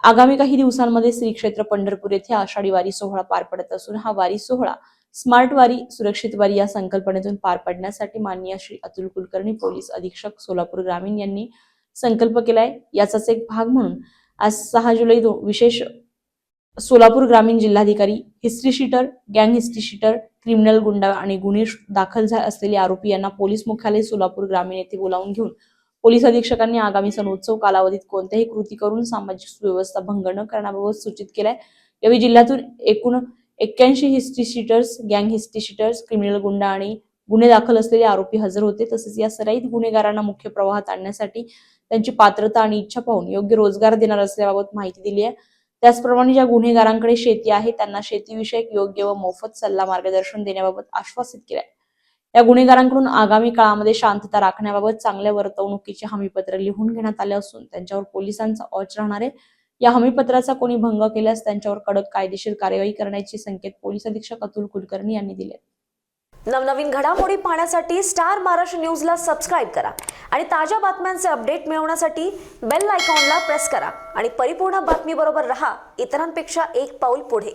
आगामी काही दिवसांमध्ये श्री क्षेत्र पंढरपूर येथे आषाढी वारी सोहळा पार पडत असून हा वारी सोहळा स्मार्ट वारी सुरक्षित वारी या संकल्पनेतून पार पडण्यासाठी माननीय श्री अतुल कुलकर्णी पोलीस अधीक्षक सोलापूर ग्रामीण यांनी संकल्प केलाय। याचाच एक भाग म्हणून आज 6 जुलै विशेष सोलापूर ग्रामीण जिल्हाधिकारी हिस्ट्री शीटर, गँग हिस्ट्री शीटर, क्रिमिनल गुंडा आणि गुन्हे दाखल असलेले आरोपी यांना पोलीस मुख्यालय सोलापूर ग्रामीण येथे बोलावून घेऊन पोलीस अधीक्षकांनी आगामी सण उत्सव कालावधीत कोणत्याही कृती करून सामाजिक सुव्यवस्था भंग न करण्याबाबत सूचित केलाय। यावेळी जिल्ह्यातून एकूण 81 हिस्ट्री शीटर्स, गँग हिस्ट्री शीटर्स, क्रिमिनल गुंडा आणि गुन्हे दाखल असलेले आरोपी हजर होते। तसेच या सराईत गुन्हेगारांना मुख्य प्रवाहात आणण्यासाठी त्यांची पात्रता आणि इच्छा पाहून योग्य रोजगार देणार असल्याबाबत माहिती दिली आहे। त्याचप्रमाणे ज्या गुन्हेगारांकडे शेती आहे त्यांना शेतीविषयक योग्य व मोफत सल्ला मार्गदर्शन देण्याबाबत आश्वासित केले आहे। या गुन्हेगारांकडून आगामी काळामध्ये शांतता राखण्याबाबत चांगल्या वर्तवणुकीचे हमीपत्र लिहून घेण्यात आले असून त्यांच्यावर पोलिसांचा औच राहणार आहे। या हमीपत्राचा कोणी भंग केल्यास त्यांच्यावर कडक कायदेशीर कार्यवाही करण्याचे संकेत पोलीस अधीक्षक अतुल कुलकर्णी यांनी दिले। नवनवीन घडामोडी पाहण्यासाठी स्टार महाराष्ट्र न्यूजला सबस्क्राइब करा आणि ताज्या बातम्यांचे अपडेट मिळवण्यासाठी बेल आयकॉनला प्रेस करा आणि परिपूर्ण बातमीबरोबर रहा, इतरांपेक्षा एक पाऊल पुढे।